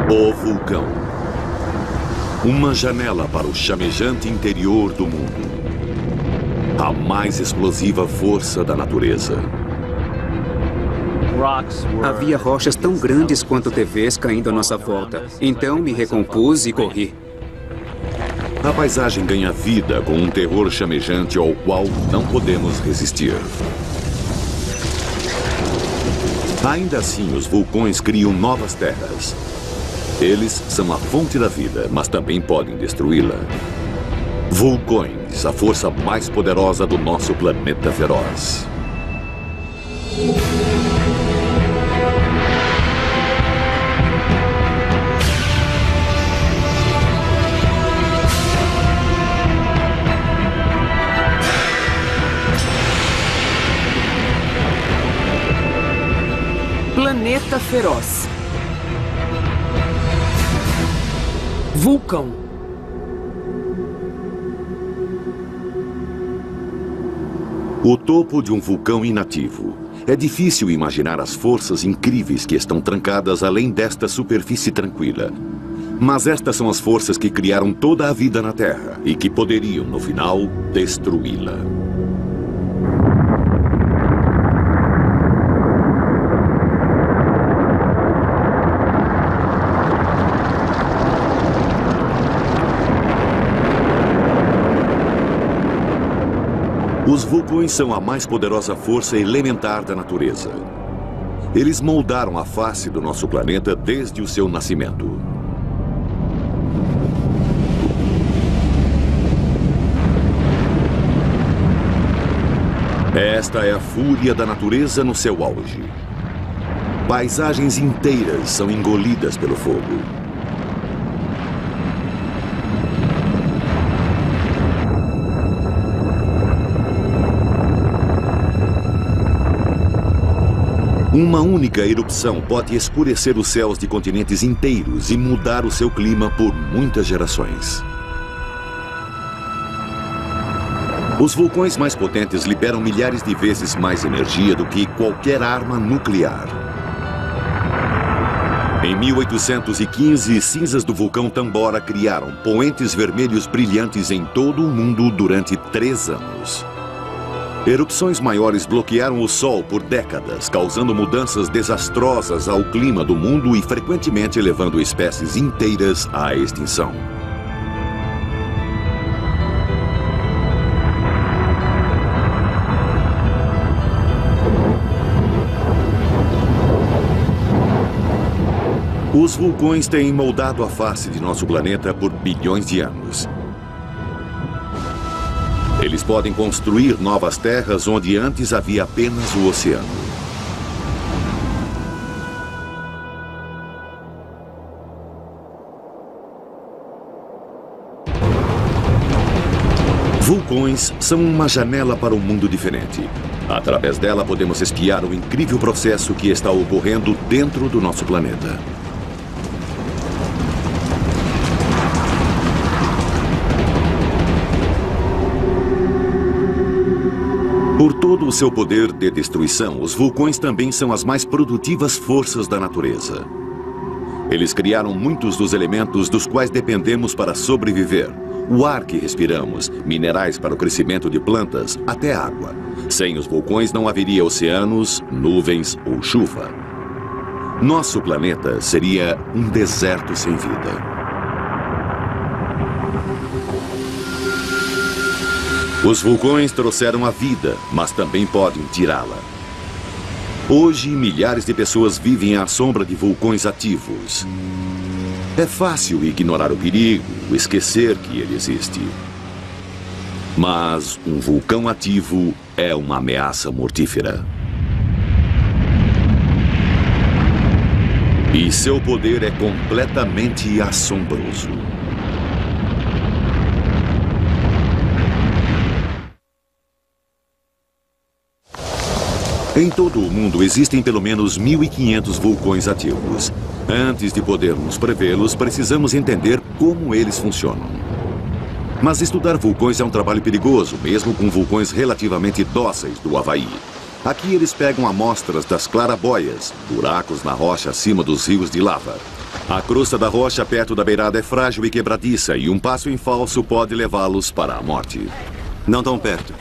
O vulcão. Uma janela para o chamejante interior do mundo. A mais explosiva força da natureza. Havia rochas tão grandes quanto TVs caindo à nossa volta. Então me recompus e corri. A paisagem ganha vida com um terror chamejante ao qual não podemos resistir. Ainda assim, os vulcões criam novas terras. Eles são a fonte da vida, mas também podem destruí-la. Vulcões, a força mais poderosa do nosso planeta feroz. Planeta feroz. Vulcão. O topo de um vulcão inativo. É difícil imaginar as forças incríveis que estão trancadas além desta superfície tranquila. Mas estas são as forças que criaram toda a vida na Terra e que poderiam, no final, destruí-la. Os vulcões são a mais poderosa força elementar da natureza. Eles moldaram a face do nosso planeta desde o seu nascimento. Esta é a fúria da natureza no seu auge. Paisagens inteiras são engolidas pelo fogo. Uma única erupção pode escurecer os céus de continentes inteiros e mudar o seu clima por muitas gerações. Os vulcões mais potentes liberam milhares de vezes mais energia do que qualquer arma nuclear. Em 1815, cinzas do vulcão Tambora criaram poentes vermelhos brilhantes em todo o mundo durante 3 anos. Erupções maiores bloquearam o Sol por décadas, causando mudanças desastrosas ao clima do mundo e frequentemente levando espécies inteiras à extinção. Os vulcões têm moldado a face de nosso planeta por bilhões de anos. Eles podem construir novas terras onde antes havia apenas o oceano. Vulcões são uma janela para um mundo diferente. Através dela podemos espiar o incrível processo que está ocorrendo dentro do nosso planeta. Por todo o seu poder de destruição, os vulcões também são as mais produtivas forças da natureza. Eles criaram muitos dos elementos dos quais dependemos para sobreviver. O ar que respiramos, minerais para o crescimento de plantas, até água. Sem os vulcões não haveria oceanos, nuvens ou chuva. Nosso planeta seria um deserto sem vida. Os vulcões trouxeram a vida, mas também podem tirá-la. Hoje, milhares de pessoas vivem à sombra de vulcões ativos. É fácil ignorar o perigo, esquecer que ele existe. Mas um vulcão ativo é uma ameaça mortífera. E seu poder é completamente assombroso. Em todo o mundo existem pelo menos 1.500 vulcões ativos. Antes de podermos prevê-los, precisamos entender como eles funcionam. Mas estudar vulcões é um trabalho perigoso, mesmo com vulcões relativamente dóceis do Havaí. Aqui eles pegam amostras das clarabóias, buracos na rocha acima dos rios de lava. A crosta da rocha perto da beirada é frágil e quebradiça, e um passo em falso pode levá-los para a morte. Não tão perto.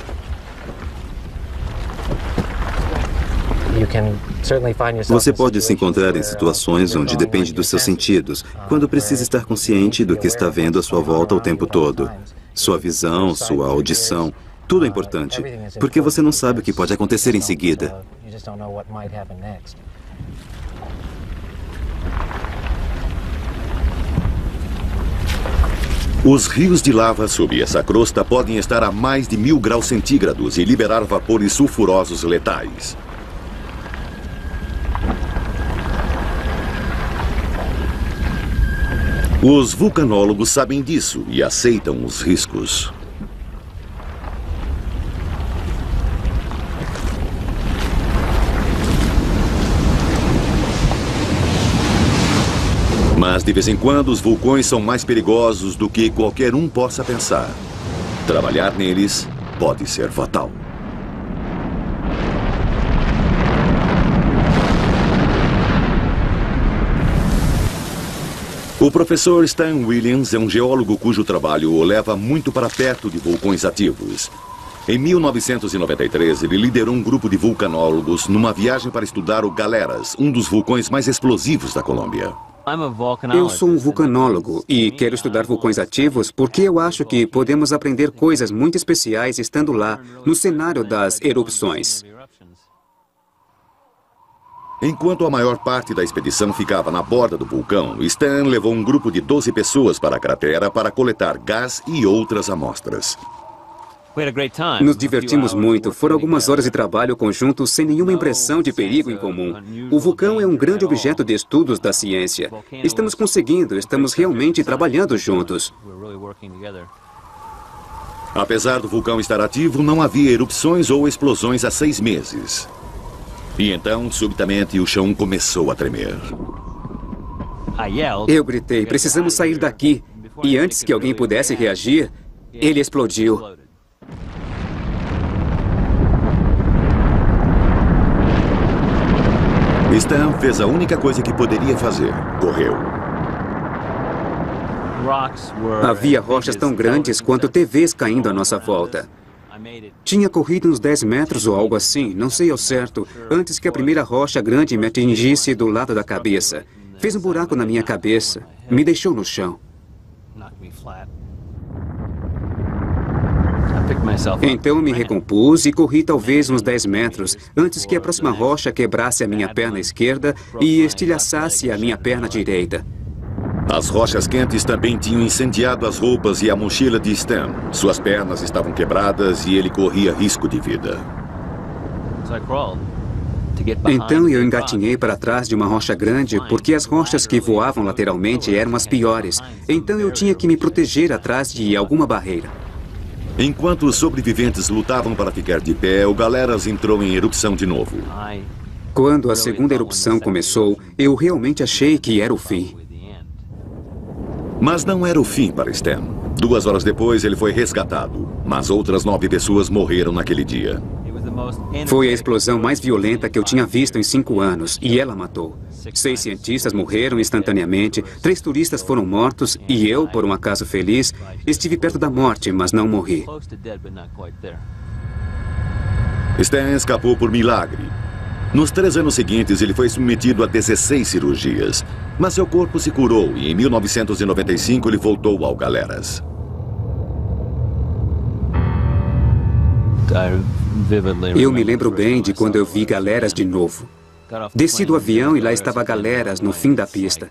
Você pode se encontrar em situações onde depende dos seus sentidos, quando precisa estar consciente do que está vendo à sua volta o tempo todo. Sua visão, sua audição, tudo é importante, porque você não sabe o que pode acontecer em seguida. Os rios de lava sob essa crosta podem estar a mais de 1000 graus centígrados e liberar vapores sulfurosos letais. Os vulcanólogos sabem disso e aceitam os riscos. Mas, de vez em quando, os vulcões são mais perigosos do que qualquer um possa pensar. Trabalhar neles pode ser fatal. O professor Stan Williams é um geólogo cujo trabalho o leva muito para perto de vulcões ativos. Em 1993, ele liderou um grupo de vulcanólogos numa viagem para estudar o Galeras, um dos vulcões mais explosivos da Colômbia. Eu sou um vulcanólogo e quero estudar vulcões ativos porque eu acho que podemos aprender coisas muito especiais estando lá, no cenário das erupções. Enquanto a maior parte da expedição ficava na borda do vulcão, Stan levou um grupo de 12 pessoas para a cratera para coletar gás e outras amostras. Nos divertimos muito. Foram algumas horas de trabalho conjunto sem nenhuma impressão de perigo em comum. O vulcão é um grande objeto de estudos da ciência. Estamos conseguindo, estamos realmente trabalhando juntos. Apesar do vulcão estar ativo, não havia erupções ou explosões há 6 meses. E então, subitamente, o chão começou a tremer. Eu gritei, precisamos sair daqui. E antes que alguém pudesse reagir, ele explodiu. Stan fez a única coisa que poderia fazer. Correu. Havia rochas tão grandes quanto TVs caindo à nossa volta. Tinha corrido uns 10 metros ou algo assim, não sei ao certo, antes que a primeira rocha grande me atingisse do lado da cabeça. Fez um buraco na minha cabeça, me deixou no chão. Então me recompus e corri talvez uns 10 metros, antes que a próxima rocha quebrasse a minha perna esquerda e estilhaçasse a minha perna direita. As rochas quentes também tinham incendiado as roupas e a mochila de Stan. Suas pernas estavam quebradas e ele corria risco de vida. Então eu engatinhei para trás de uma rocha grande, porque as rochas que voavam lateralmente eram as piores. Então eu tinha que me proteger atrás de alguma barreira. Enquanto os sobreviventes lutavam para ficar de pé, o Galeras entrou em erupção de novo. Quando a segunda erupção começou, eu realmente achei que era o fim. Mas não era o fim para Stan. 2 horas depois, ele foi resgatado. Mas outras 9 pessoas morreram naquele dia. Foi a explosão mais violenta que eu tinha visto em 5 anos, e ela matou. 6 cientistas morreram instantaneamente, 3 turistas foram mortos, e eu, por um acaso feliz, estive perto da morte, mas não morri. Stan escapou por milagre. Nos 3 anos seguintes, ele foi submetido a 16 cirurgias. Mas seu corpo se curou e em 1995 ele voltou ao Galeras. Eu me lembro bem de quando eu vi Galeras de novo. Desci do avião e lá estava Galeras no fim da pista.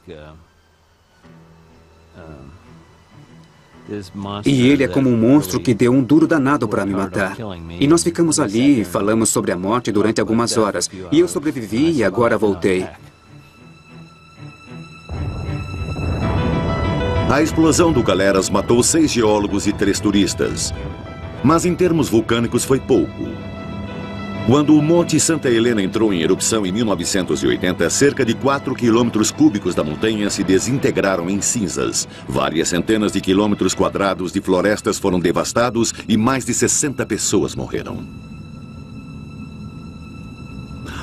E ele é como um monstro que deu um duro danado para me matar. E nós ficamos ali e falamos sobre a morte durante algumas horas. E eu sobrevivi e agora voltei. A explosão do Galeras matou 6 geólogos e 3 turistas. Mas em termos vulcânicos foi pouco. Quando o Monte Santa Helena entrou em erupção em 1980, cerca de 4 quilômetros cúbicos da montanha se desintegraram em cinzas. Várias centenas de quilômetros quadrados de florestas foram devastados e mais de 60 pessoas morreram.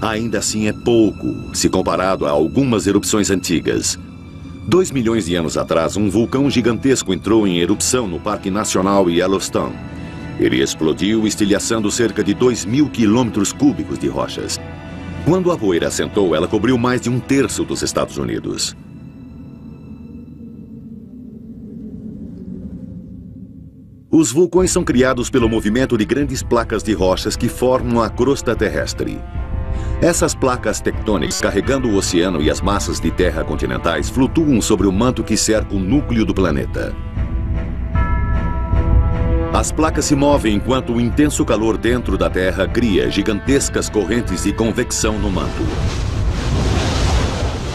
Ainda assim é pouco, se comparado a algumas erupções antigas. 2 milhões de anos atrás, um vulcão gigantesco entrou em erupção no Parque Nacional Yellowstone. Ele explodiu, estilhaçando cerca de 2.000 quilômetros cúbicos de rochas. Quando a poeira assentou, ela cobriu mais de 1/3 dos Estados Unidos. Os vulcões são criados pelo movimento de grandes placas de rochas que formam a crosta terrestre. Essas placas tectônicas, carregando o oceano e as massas de terra continentais, flutuam sobre o manto que cerca o núcleo do planeta. As placas se movem enquanto o intenso calor dentro da Terra cria gigantescas correntes de convecção no manto.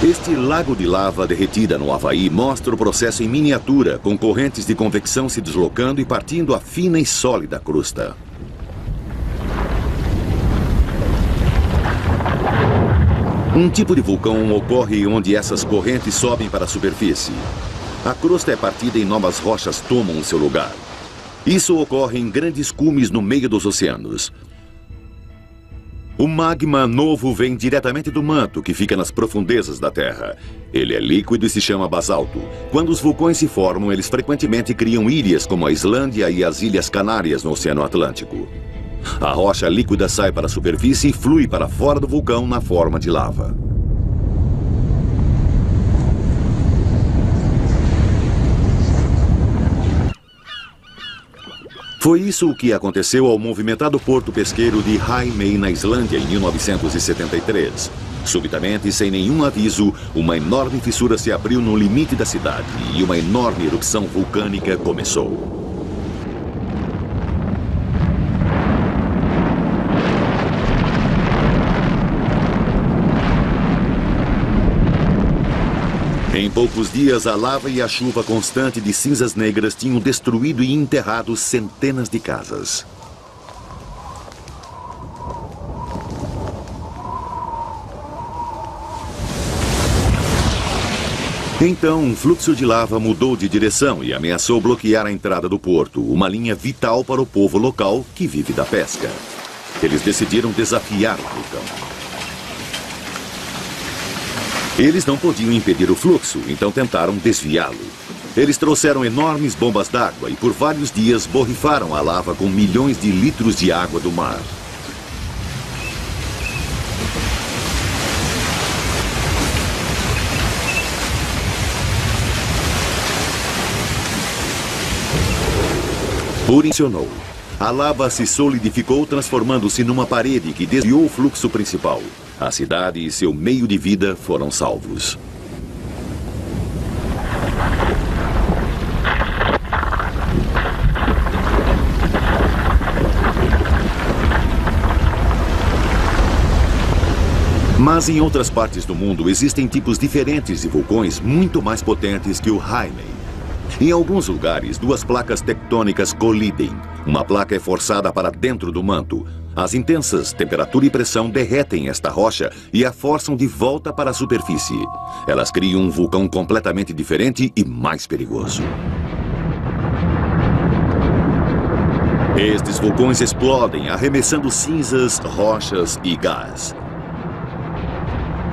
Este lago de lava derretida no Havaí mostra o processo em miniatura, com correntes de convecção se deslocando e partindo a fina e sólida crosta. Um tipo de vulcão ocorre onde essas correntes sobem para a superfície. A crosta é partida e novas rochas tomam o seu lugar. Isso ocorre em grandes cumes no meio dos oceanos. O magma novo vem diretamente do manto, que fica nas profundezas da Terra. Ele é líquido e se chama basalto. Quando os vulcões se formam, eles frequentemente criam ilhas como a Islândia e as Ilhas Canárias no Oceano Atlântico. A rocha líquida sai para a superfície e flui para fora do vulcão na forma de lava. Foi isso o que aconteceu ao movimentado porto pesqueiro de Highmay, na Islândia, em 1973. Subitamente, sem nenhum aviso, uma enorme fissura se abriu no limite da cidade e uma enorme erupção vulcânica começou. Em poucos dias, a lava e a chuva constante de cinzas negras tinham destruído e enterrado centenas de casas. Então, um fluxo de lava mudou de direção e ameaçou bloquear a entrada do porto, uma linha vital para o povo local que vive da pesca. Eles decidiram desafiar o vulcão. Eles não podiam impedir o fluxo, então tentaram desviá-lo. Eles trouxeram enormes bombas d'água e por vários dias borrifaram a lava com milhões de litros de água do mar. Funcionou. A lava se solidificou, transformando-se numa parede que desviou o fluxo principal. A cidade e seu meio de vida foram salvos. Mas em outras partes do mundo existem tipos diferentes de vulcões muito mais potentes que o Highmay. Em alguns lugares, duas placas tectônicas colidem. Uma placa é forçada para dentro do manto. As intensas temperatura e pressão derretem esta rocha e a forçam de volta para a superfície. Elas criam um vulcão completamente diferente e mais perigoso. Estes vulcões explodem, arremessando cinzas, rochas e gás.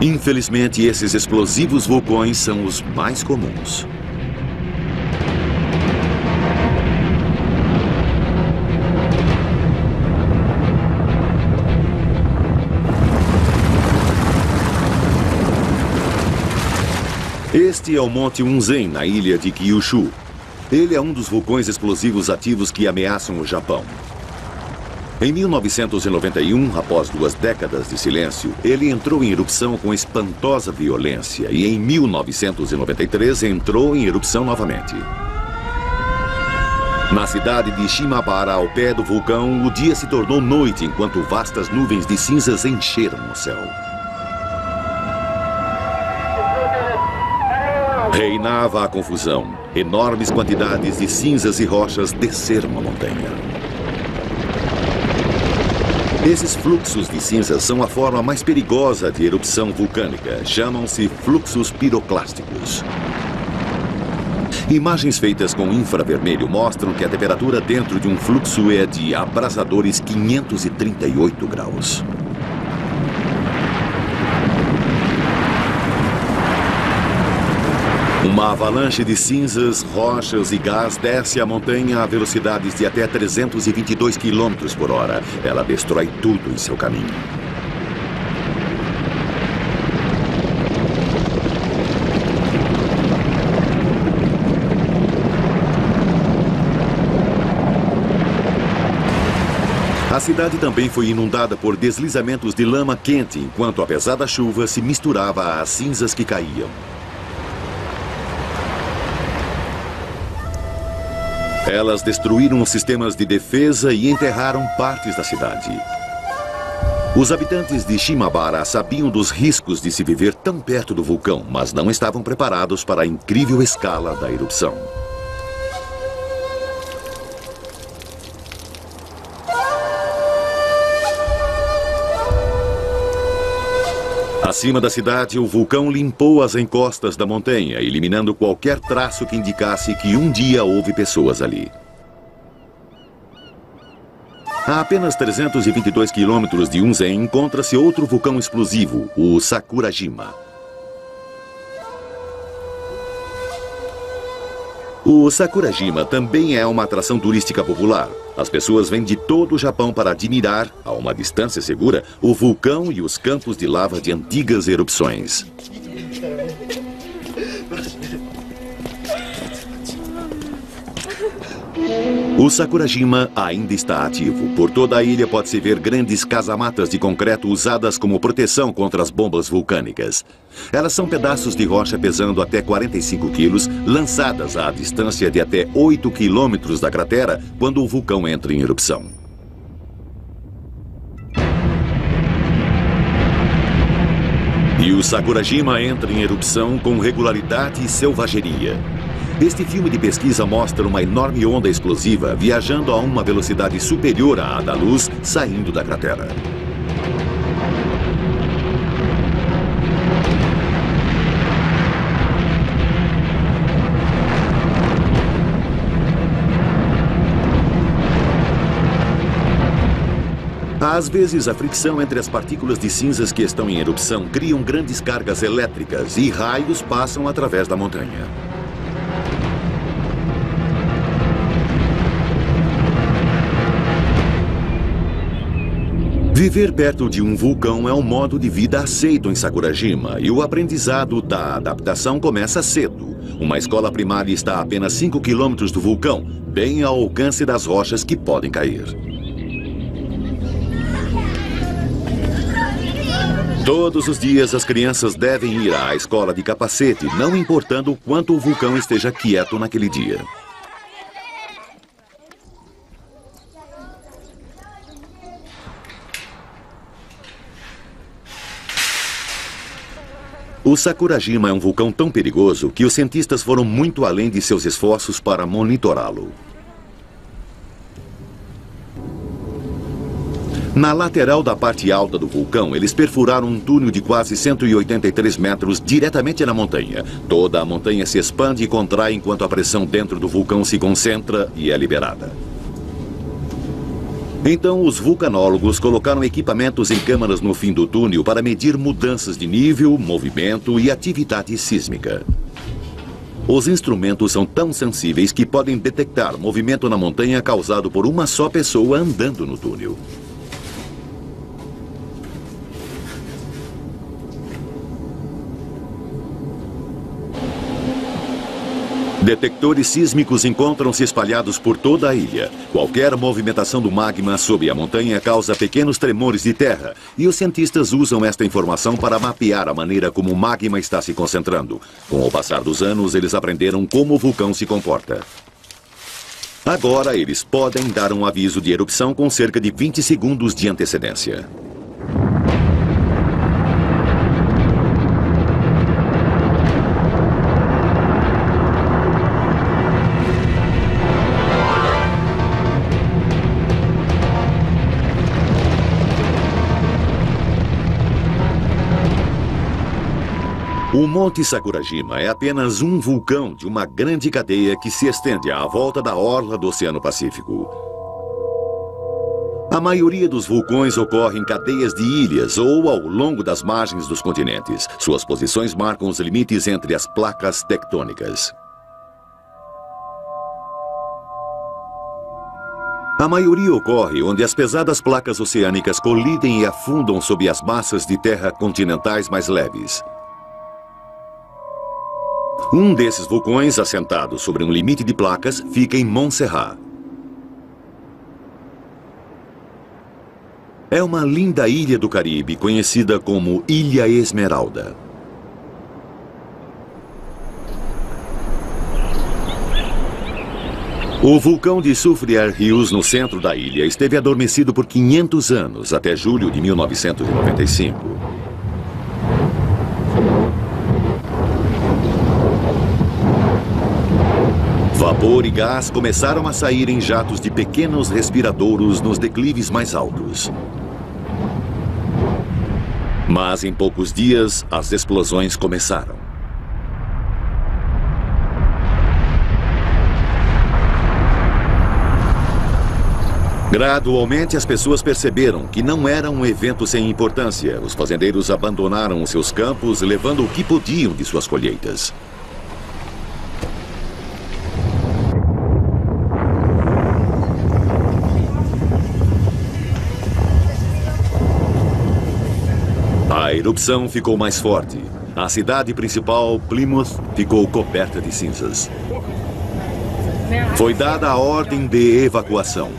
Infelizmente, esses explosivos vulcões são os mais comuns. Este é o Monte Unzen, na ilha de Kyushu. Ele é um dos vulcões explosivos ativos que ameaçam o Japão. Em 1991, após 2 décadas de silêncio, ele entrou em erupção com espantosa violência e em 1993 entrou em erupção novamente. Na cidade de Shimabara, ao pé do vulcão, o dia se tornou noite enquanto vastas nuvens de cinzas encheram o céu. Reinava a confusão. Enormes quantidades de cinzas e rochas desceram a montanha. Esses fluxos de cinzas são a forma mais perigosa de erupção vulcânica. Chamam-se fluxos piroclásticos. Imagens feitas com infravermelho mostram que a temperatura dentro de um fluxo é de abrasadores 538 graus. Uma avalanche de cinzas, rochas e gás desce a montanha a velocidades de até 322 km por hora. Ela destrói tudo em seu caminho. A cidade também foi inundada por deslizamentos de lama quente, enquanto a pesada chuva se misturava às cinzas que caíam. Elas destruíram os sistemas de defesa e enterraram partes da cidade. Os habitantes de Shimabara sabiam dos riscos de se viver tão perto do vulcão, mas não estavam preparados para a incrível escala da erupção. Acima da cidade, o vulcão limpou as encostas da montanha, eliminando qualquer traço que indicasse que um dia houve pessoas ali. A apenas 322 quilômetros de Unzen encontra-se outro vulcão explosivo, o Sakurajima. O Sakurajima também é uma atração turística popular. As pessoas vêm de todo o Japão para admirar, a uma distância segura, o vulcão e os campos de lava de antigas erupções. O Sakurajima ainda está ativo. Por toda a ilha pode-se ver grandes casamatas de concreto usadas como proteção contra as bombas vulcânicas. Elas são pedaços de rocha pesando até 45 quilos, lançadas à distância de até 8 quilômetros da cratera quando o vulcão entra em erupção. E o Sakurajima entra em erupção com regularidade e selvageria. Este filme de pesquisa mostra uma enorme onda explosiva viajando a uma velocidade superior à da luz, saindo da cratera. Às vezes, a fricção entre as partículas de cinzas que estão em erupção criam grandes cargas elétricas e raios passam através da montanha. Viver perto de um vulcão é um modo de vida aceito em Sakurajima e o aprendizado da adaptação começa cedo. Uma escola primária está a apenas 5 quilômetros do vulcão, bem ao alcance das rochas que podem cair. Todos os dias as crianças devem ir à escola de capacete, não importando o quanto o vulcão esteja quieto naquele dia. O Sakurajima é um vulcão tão perigoso que os cientistas foram muito além de seus esforços para monitorá-lo. Na lateral da parte alta do vulcão, eles perfuraram um túnel de quase 183 metros diretamente na montanha. Toda a montanha se expande e contrai enquanto a pressão dentro do vulcão se concentra e é liberada. Então, os vulcanólogos colocaram equipamentos em câmaras no fim do túnel para medir mudanças de nível, movimento e atividade sísmica. Os instrumentos são tão sensíveis que podem detectar movimento na montanha causado por uma só pessoa andando no túnel. Detectores sísmicos encontram-se espalhados por toda a ilha. Qualquer movimentação do magma sob a montanha causa pequenos tremores de terra, e os cientistas usam esta informação para mapear a maneira como o magma está se concentrando. Com o passar dos anos, eles aprenderam como o vulcão se comporta. Agora, eles podem dar um aviso de erupção com cerca de 20 segundos de antecedência. O Monte Sakurajima é apenas um vulcão de uma grande cadeia que se estende à volta da orla do Oceano Pacífico. A maioria dos vulcões ocorre em cadeias de ilhas ou ao longo das margens dos continentes. Suas posições marcam os limites entre as placas tectônicas. A maioria ocorre onde as pesadas placas oceânicas colidem e afundam sob as massas de terra continentais mais leves. Um desses vulcões, assentado sobre um limite de placas, fica em Montserrat. É uma linda ilha do Caribe, conhecida como Ilha Esmeralda. O vulcão de Soufrière Hills, no centro da ilha, esteve adormecido por 500 anos, até julho de 1995. Vapor e gás começaram a sair em jatos de pequenos respiradouros nos declives mais altos. Mas em poucos dias, as explosões começaram. Gradualmente, as pessoas perceberam que não era um evento sem importância. Os fazendeiros abandonaram os seus campos, levando o que podiam de suas colheitas. A erupção ficou mais forte. A cidade principal, Plymouth, ficou coberta de cinzas. Foi dada a ordem de evacuação.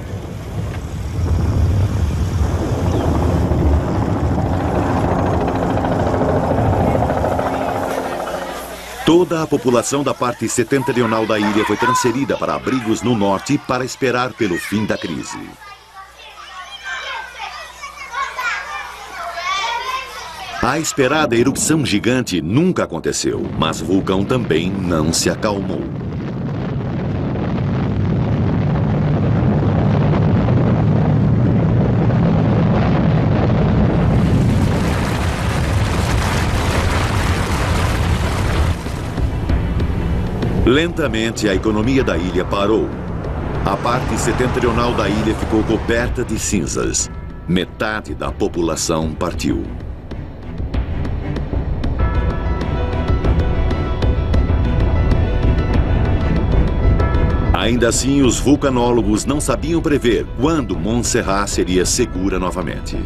Toda a população da parte setentrional da ilha foi transferida para abrigos no norte para esperar pelo fim da crise. A esperada erupção gigante nunca aconteceu, mas o vulcão também não se acalmou. Lentamente, a economia da ilha parou. A parte setentrional da ilha ficou coberta de cinzas. Metade da população partiu. Ainda assim, os vulcanólogos não sabiam prever quando Montserrat seria segura novamente.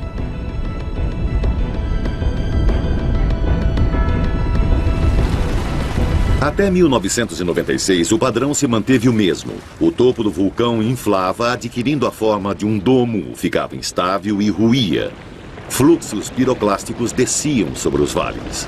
Até 1996, o padrão se manteve o mesmo. O topo do vulcão inflava, adquirindo a forma de um domo, ficava instável e ruía. Fluxos piroclásticos desciam sobre os vales.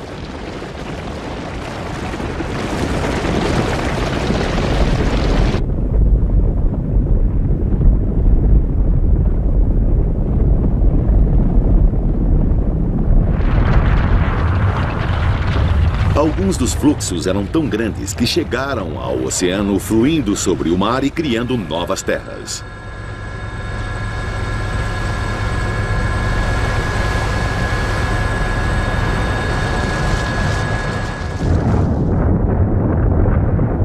Alguns dos fluxos eram tão grandes que chegaram ao oceano, fluindo sobre o mar e criando novas terras.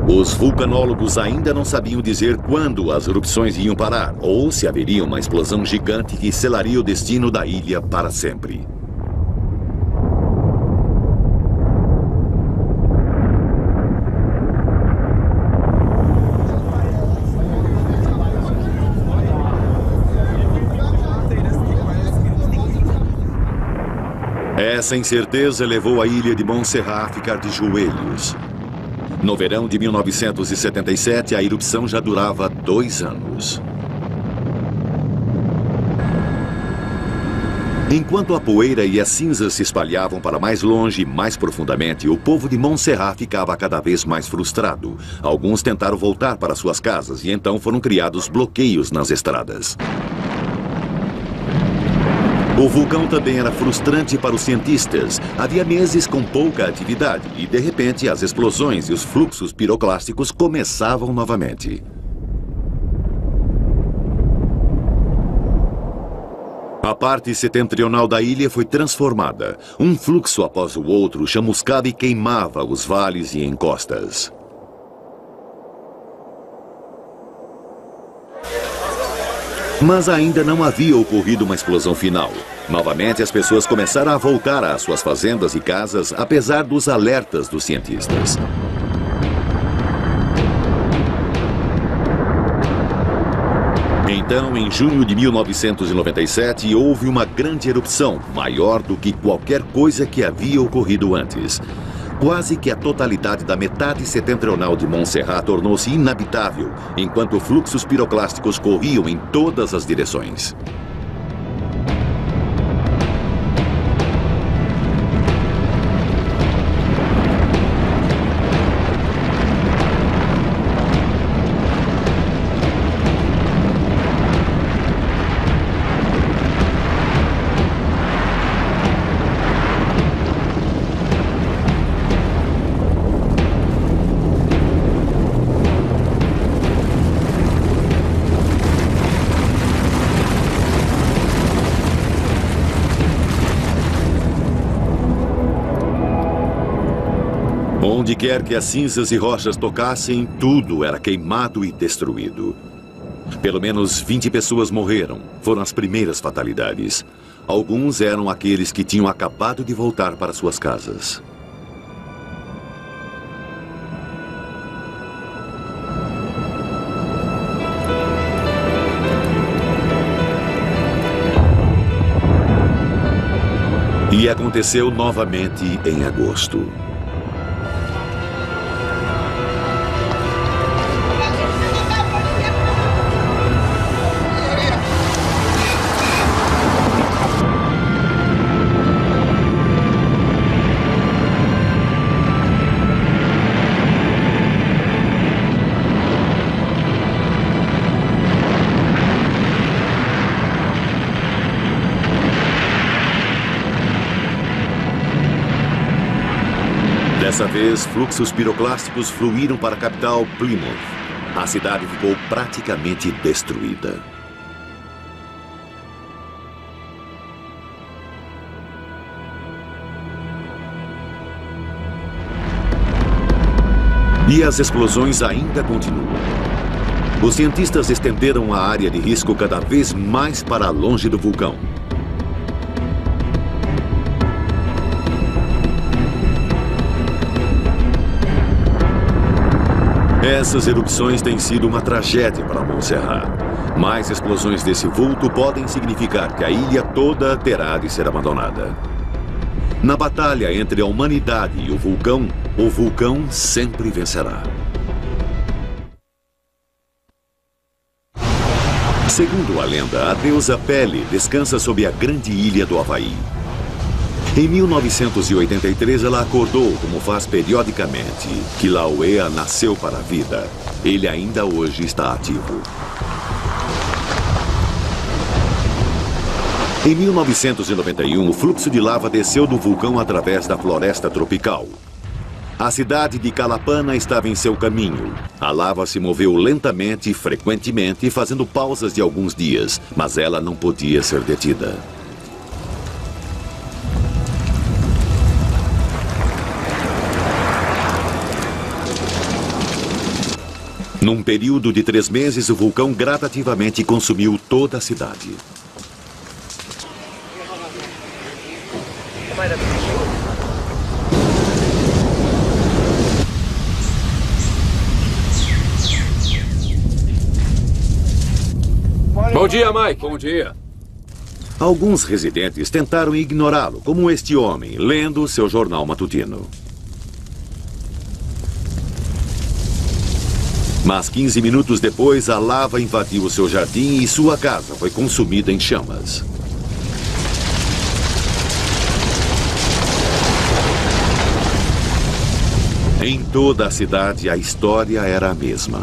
Os vulcanólogos ainda não sabiam dizer quando as erupções iam parar, ou se haveria uma explosão gigante que selaria o destino da ilha para sempre. Essa incerteza levou a ilha de Montserrat a ficar de joelhos. No verão de 1977, a erupção já durava 2 anos. Enquanto a poeira e as cinzas se espalhavam para mais longe e mais profundamente, o povo de Montserrat ficava cada vez mais frustrado. Alguns tentaram voltar para suas casas e então foram criados bloqueios nas estradas. O vulcão também era frustrante para os cientistas. Havia meses com pouca atividade e, de repente, as explosões e os fluxos piroclásticos começavam novamente. A parte setentrional da ilha foi transformada. Um fluxo após o outro chamuscava e queimava os vales e encostas. Mas ainda não havia ocorrido uma explosão final. Novamente, as pessoas começaram a voltar às suas fazendas e casas, apesar dos alertas dos cientistas. Então, em junho de 1997, houve uma grande erupção, maior do que qualquer coisa que havia ocorrido antes. Quase que a totalidade da metade setentrional de Montserrat tornou-se inabitável, enquanto fluxos piroclásticos corriam em todas as direções. Onde quer que as cinzas e rochas tocassem, tudo era queimado e destruído. Pelo menos 20 pessoas morreram. Foram as primeiras fatalidades. Alguns eram aqueles que tinham acabado de voltar para suas casas. E aconteceu novamente em agosto. Dessa vez, fluxos piroclásticos fluíram para a capital, Plymouth. A cidade ficou praticamente destruída. E as explosões ainda continuam. Os cientistas estenderam a área de risco cada vez mais para longe do vulcão. Essas erupções têm sido uma tragédia para Montserrat. Mais explosões desse vulto podem significar que a ilha toda terá de ser abandonada. Na batalha entre a humanidade e o vulcão sempre vencerá. Segundo a lenda, a deusa Pele descansa sob a grande ilha do Havaí. Em 1983, ela acordou, como faz periodicamente, que Kilauea nasceu para a vida. Ele ainda hoje está ativo. Em 1991, o fluxo de lava desceu do vulcão através da floresta tropical. A cidade de Calapana estava em seu caminho. A lava se moveu lentamente e frequentemente, fazendo pausas de alguns dias, mas ela não podia ser detida. Num período de 3 meses, o vulcão gradativamente consumiu toda a cidade. Bom dia, Mike. Bom dia. Alguns residentes tentaram ignorá-lo, como este homem, lendo seu jornal matutino. Mas 15 minutos depois, a lava invadiu o seu jardim e sua casa foi consumida em chamas. Em toda a cidade, a história era a mesma.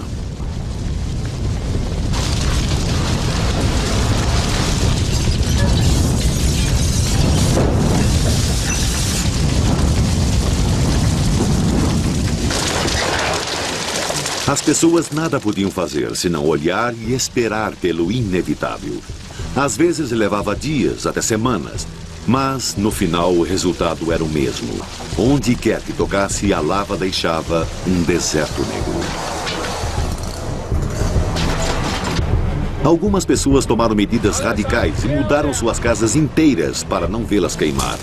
As pessoas nada podiam fazer senão olhar e esperar pelo inevitável. Às vezes levava dias, até semanas, mas no final o resultado era o mesmo. Onde quer que tocasse, a lava deixava um deserto negro. Algumas pessoas tomaram medidas radicais e mudaram suas casas inteiras para não vê-las queimar.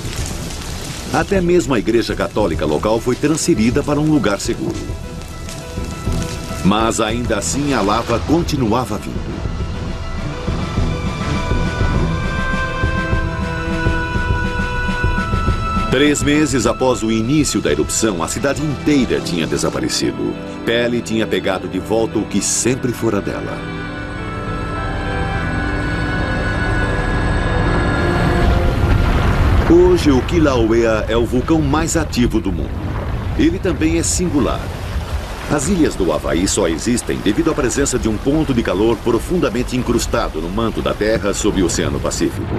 Até mesmo a igreja católica local foi transferida para um lugar seguro. Mas ainda assim a lava continuava vindo. Três meses após o início da erupção, a cidade inteira tinha desaparecido. Pele tinha pegado de volta o que sempre fora dela. Hoje, o Kilauea é o vulcão mais ativo do mundo. Ele também é singular. As ilhas do Havaí só existem devido à presença de um ponto de calor profundamente incrustado no manto da Terra sob o Oceano Pacífico.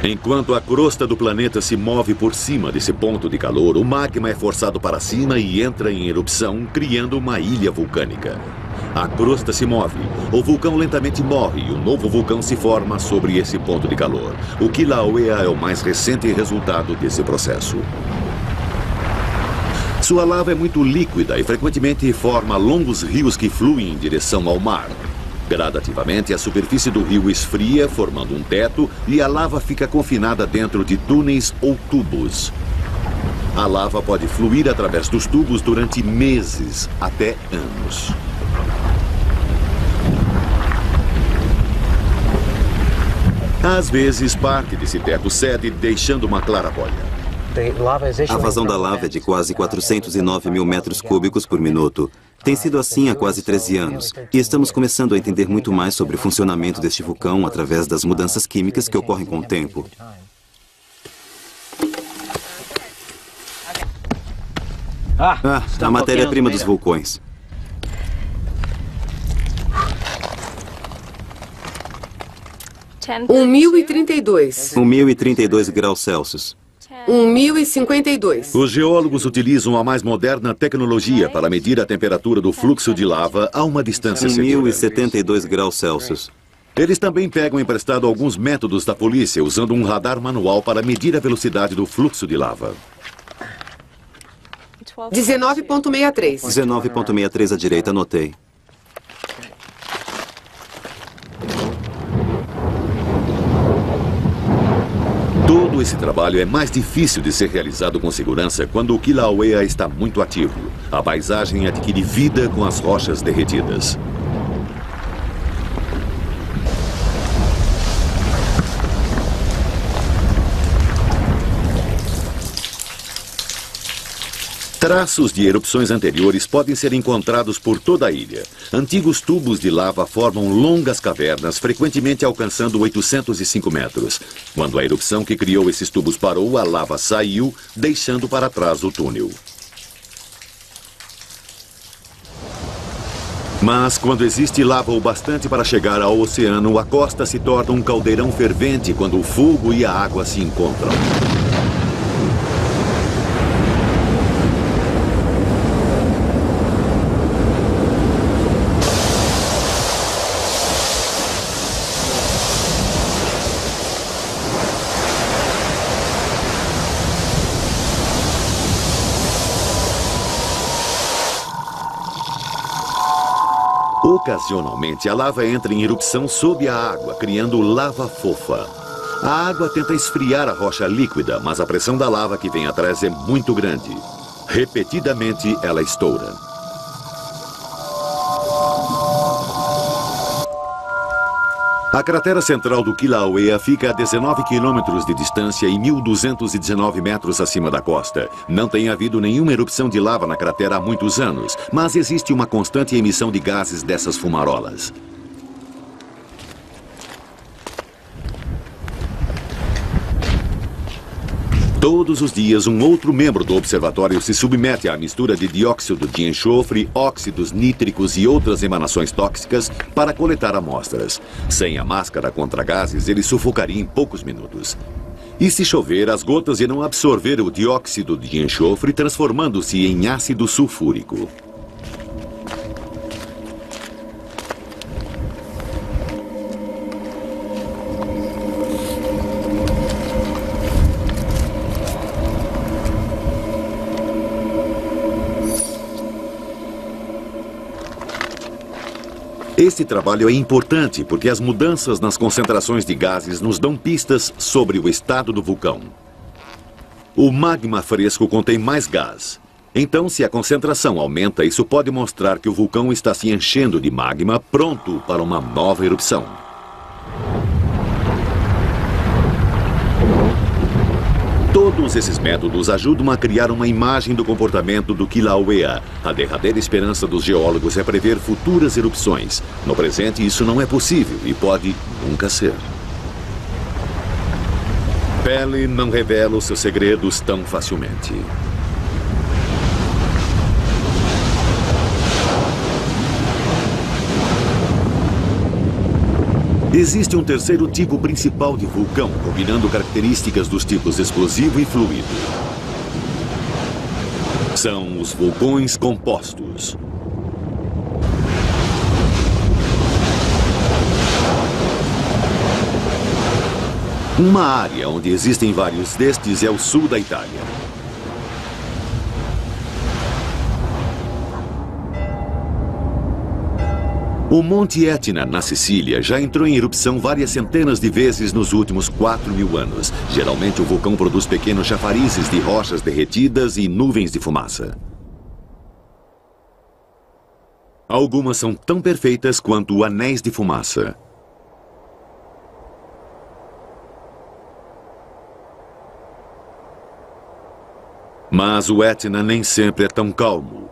Enquanto a crosta do planeta se move por cima desse ponto de calor, o magma é forçado para cima e entra em erupção, criando uma ilha vulcânica. A crosta se move, o vulcão lentamente morre e um novo vulcão se forma sobre esse ponto de calor. O Kilauea é o mais recente resultado desse processo. Sua lava é muito líquida e frequentemente forma longos rios que fluem em direção ao mar. Gradativamente, a superfície do rio esfria, formando um teto, e a lava fica confinada dentro de túneis ou tubos. A lava pode fluir através dos tubos durante meses, até anos. Às vezes, parte desse teto cede, deixando uma claraboia. A vazão da lava é de quase 409 mil metros cúbicos por minuto. Tem sido assim há quase 13 anos. E estamos começando a entender muito mais sobre o funcionamento deste vulcão através das mudanças químicas que ocorrem com o tempo. A matéria-prima dos vulcões. Um 1032. 1032 graus Celsius. 1052. Os geólogos utilizam a mais moderna tecnologia para medir a temperatura do fluxo de lava a uma distância segura. 1072 graus Celsius. Eles também pegam emprestado alguns métodos da polícia, usando um radar manual para medir a velocidade do fluxo de lava. 19,63. 19,63 à direita, anotei. Todo esse trabalho é mais difícil de ser realizado com segurança quando o Kilauea está muito ativo. A paisagem adquire vida com as rochas derretidas. Traços de erupções anteriores podem ser encontrados por toda a ilha. Antigos tubos de lava formam longas cavernas, frequentemente alcançando 805 metros. Quando a erupção que criou esses tubos parou, a lava saiu, deixando para trás o túnel. Mas quando existe lava o bastante para chegar ao oceano, a costa se torna um caldeirão fervente quando o fogo e a água se encontram. Ocasionalmente, a lava entra em erupção sob a água, criando lava fofa. A água tenta esfriar a rocha líquida, mas a pressão da lava que vem atrás é muito grande. Repetidamente, ela estoura. A cratera central do Kilauea fica a 19 quilômetros de distância e 1.219 metros acima da costa. Não tem havido nenhuma erupção de lava na cratera há muitos anos, mas existe uma constante emissão de gases dessas fumarolas. Todos os dias, um outro membro do observatório se submete à mistura de dióxido de enxofre, óxidos nítricos e outras emanações tóxicas para coletar amostras. Sem a máscara contra gases, ele sufocaria em poucos minutos. E se chover, as gotas irão absorver o dióxido de enxofre, transformando-se em ácido sulfúrico. Este trabalho é importante porque as mudanças nas concentrações de gases nos dão pistas sobre o estado do vulcão. O magma fresco contém mais gás. Então, se a concentração aumenta, isso pode mostrar que o vulcão está se enchendo de magma, pronto para uma nova erupção. Todos esses métodos ajudam a criar uma imagem do comportamento do Kilauea. A derradeira esperança dos geólogos é prever futuras erupções. No presente, isso não é possível e pode nunca ser. Pele não revela os seus segredos tão facilmente. Existe um terceiro tipo principal de vulcão, combinando características dos tipos explosivo e fluido. São os vulcões compostos. Uma área onde existem vários destes é o sul da Itália. O Monte Etna, na Sicília, já entrou em erupção várias centenas de vezes nos últimos 4.000 anos. Geralmente, o vulcão produz pequenos chafarizes de rochas derretidas e nuvens de fumaça. Algumas são tão perfeitas quanto anéis de fumaça. Mas o Etna nem sempre é tão calmo.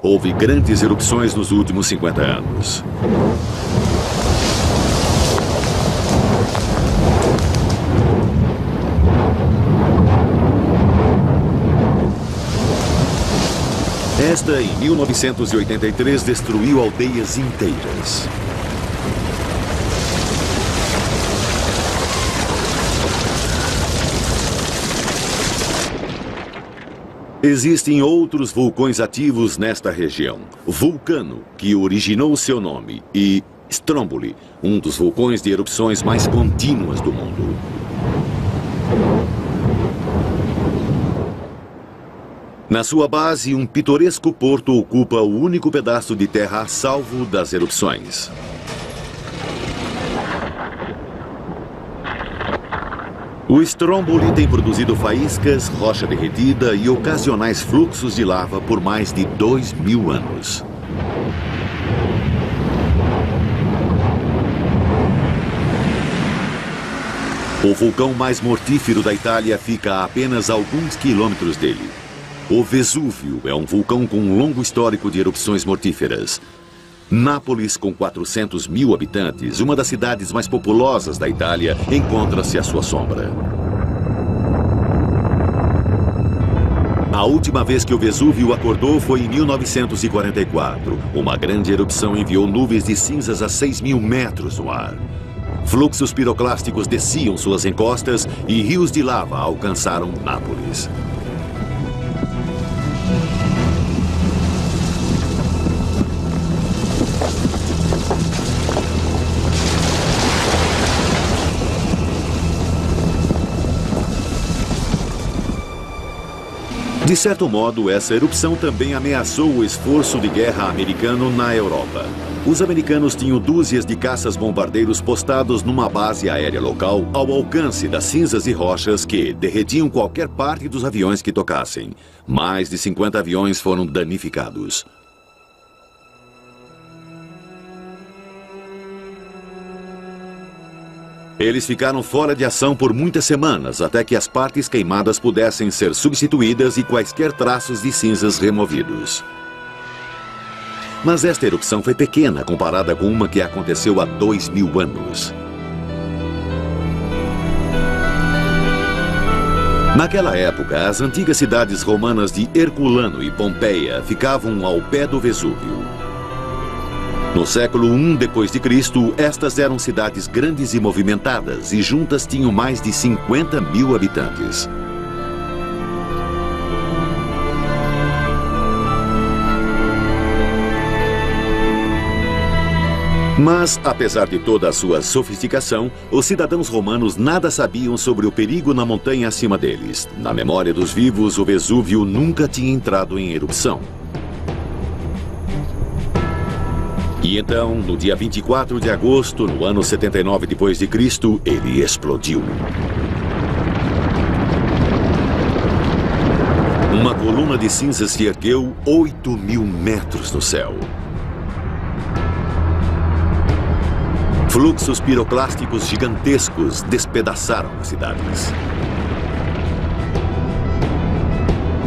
Houve grandes erupções nos últimos 50 anos. Esta, em 1983, destruiu aldeias inteiras. Existem outros vulcões ativos nesta região. Vulcano, que originou seu nome, e Stromboli, um dos vulcões de erupções mais contínuas do mundo. Na sua base, um pitoresco porto ocupa o único pedaço de terra a salvo das erupções. O Stromboli tem produzido faíscas, rocha derretida e ocasionais fluxos de lava por mais de 2.000 anos. O vulcão mais mortífero da Itália fica a apenas alguns quilômetros dele. O Vesúvio é um vulcão com um longo histórico de erupções mortíferas. Nápoles, com 400.000 habitantes, uma das cidades mais populosas da Itália, encontra-se à sua sombra. A última vez que o Vesúvio acordou foi em 1944. Uma grande erupção enviou nuvens de cinzas a 6.000 metros no ar. Fluxos piroclásticos desciam suas encostas e rios de lava alcançaram Nápoles. De certo modo, essa erupção também ameaçou o esforço de guerra americano na Europa. Os americanos tinham dúzias de caças-bombardeiros postados numa base aérea local ao alcance das cinzas e rochas que derretiam qualquer parte dos aviões que tocassem. Mais de 50 aviões foram danificados. Eles ficaram fora de ação por muitas semanas, até que as partes queimadas pudessem ser substituídas e quaisquer traços de cinzas removidos. Mas esta erupção foi pequena comparada com uma que aconteceu há 2.000 anos. Naquela época, as antigas cidades romanas de Herculano e Pompeia ficavam ao pé do Vesúvio. No século I d.C., estas eram cidades grandes e movimentadas e juntas tinham mais de 50.000 habitantes. Mas, apesar de toda a sua sofisticação, os cidadãos romanos nada sabiam sobre o perigo na montanha acima deles. Na memória dos vivos, o Vesúvio nunca tinha entrado em erupção. E então, no dia 24 de agosto, no ano 79 depois de Cristo, ele explodiu. Uma coluna de cinzas se ergueu 8.000 metros no céu. Fluxos piroclásticos gigantescos despedaçaram as cidades.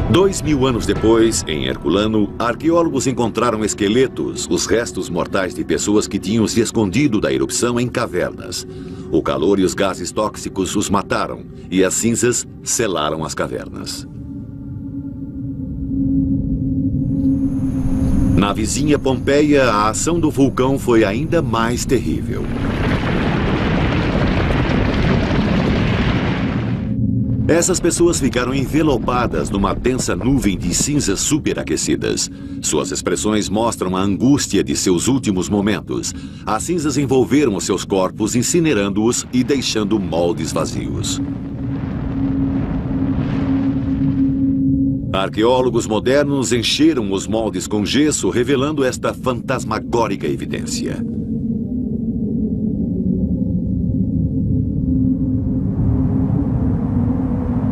2000 anos depois, em Herculano, arqueólogos encontraram esqueletos, os restos mortais de pessoas que tinham se escondido da erupção em cavernas. O calor e os gases tóxicos os mataram, e as cinzas selaram as cavernas. Na vizinha Pompeia, a ação do vulcão foi ainda mais terrível. Essas pessoas ficaram envelopadas numa densa nuvem de cinzas superaquecidas. Suas expressões mostram a angústia de seus últimos momentos. As cinzas envolveram os seus corpos, incinerando-os e deixando moldes vazios. Arqueólogos modernos encheram os moldes com gesso, revelando esta fantasmagórica evidência.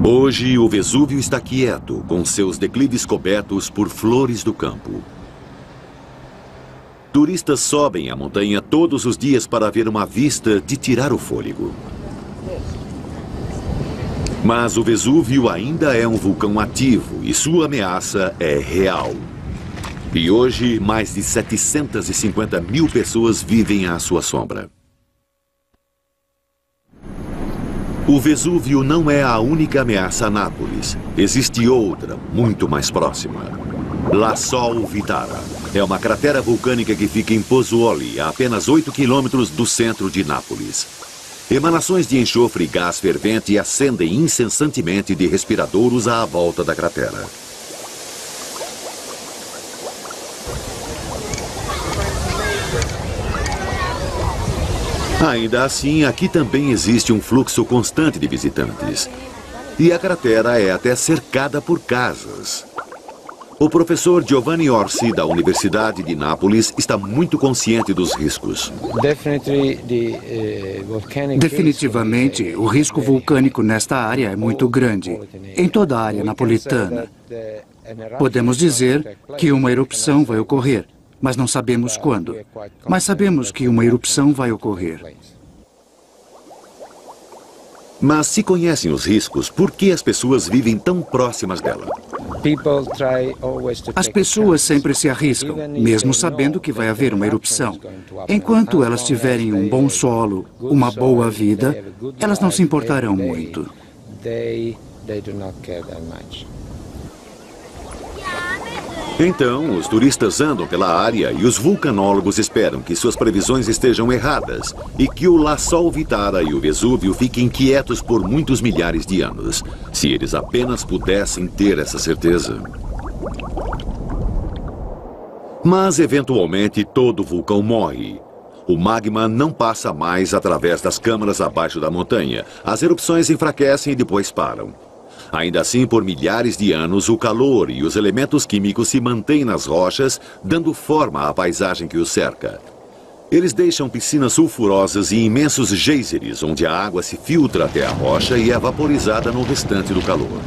Hoje, o Vesúvio está quieto, com seus declives cobertos por flores do campo. Turistas sobem a montanha todos os dias para ver uma vista de tirar o fôlego. Mas o Vesúvio ainda é um vulcão ativo e sua ameaça é real. E hoje, mais de 750 mil pessoas vivem à sua sombra. O Vesúvio não é a única ameaça a Nápoles. Existe outra, muito mais próxima. La Sol Vitara. É uma cratera vulcânica que fica em Pozzuoli, a apenas 8 quilômetros do centro de Nápoles. Emanações de enxofre e gás fervente acendem incessantemente de respiradouros à volta da cratera. Ainda assim, aqui também existe um fluxo constante de visitantes. E a cratera é até cercada por casas. O professor Giovanni Orsi, da Universidade de Nápoles, está muito consciente dos riscos. Definitivamente, o risco vulcânico nesta área é muito grande, em toda a área napolitana. Podemos dizer que uma erupção vai ocorrer, mas não sabemos quando. Mas sabemos que uma erupção vai ocorrer. Mas se conhecem os riscos, por que as pessoas vivem tão próximas dela? As pessoas sempre se arriscam, mesmo sabendo que vai haver uma erupção. Enquanto elas tiverem um bom solo, uma boa vida, elas não se importarão muito. Então, os turistas andam pela área e os vulcanólogos esperam que suas previsões estejam erradas e que o La Sol Vitara e o Vesúvio fiquem quietos por muitos milhares de anos, se eles apenas pudessem ter essa certeza. Mas, eventualmente, todo vulcão morre. O magma não passa mais através das câmaras abaixo da montanha. As erupções enfraquecem e depois param. Ainda assim, por milhares de anos, o calor e os elementos químicos se mantêm nas rochas, dando forma à paisagem que os cerca. Eles deixam piscinas sulfurosas e imensos geysers, onde a água se filtra até a rocha e é vaporizada no restante do calor.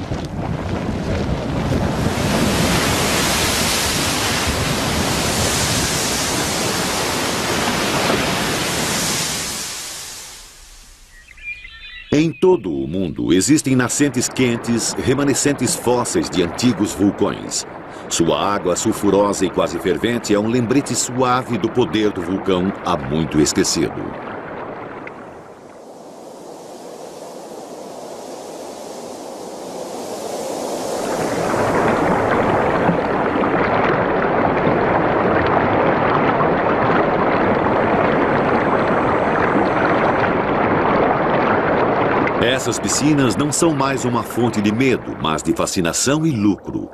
Em todo o mundo existem nascentes quentes, remanescentes fósseis de antigos vulcões. Sua água sulfurosa e quase fervente é um lembrete suave do poder do vulcão há muito esquecido. Essas piscinas não são mais uma fonte de medo, mas de fascinação e lucro.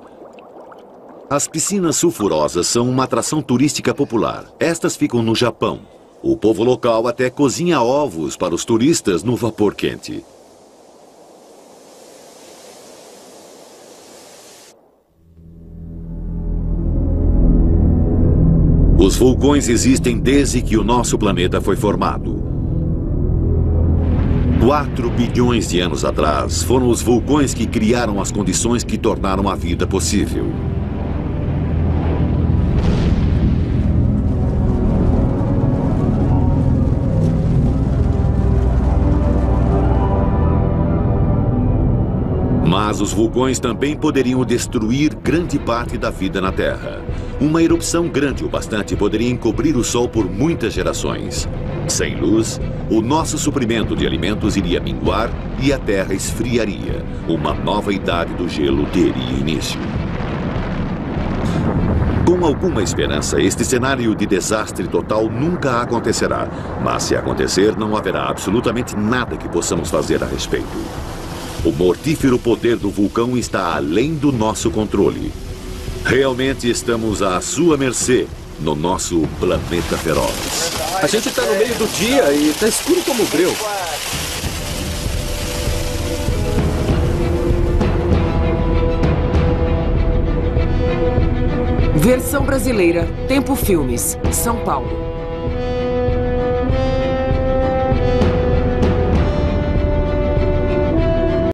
As piscinas sulfurosas são uma atração turística popular. Estas ficam no Japão. O povo local até cozinha ovos para os turistas no vapor quente. Os Os vulcões existem desde que o nosso planeta foi formado. 4 bilhões de anos atrás, foram os vulcões que criaram as condições que tornaram a vida possível. Mas os vulcões também poderiam destruir grande parte da vida na Terra. Uma erupção grande o bastante poderia encobrir o Sol por muitas gerações. Sem luz, o nosso suprimento de alimentos iria minguar e a Terra esfriaria. Uma nova idade do gelo teria início. Com alguma esperança, este cenário de desastre total nunca acontecerá. Mas se acontecer, não haverá absolutamente nada que possamos fazer a respeito. O mortífero poder do vulcão está além do nosso controle. Realmente estamos à sua mercê no nosso planeta feroz. A gente está no meio do dia e está escuro como breu. Versão brasileira. Tempo Filmes. São Paulo.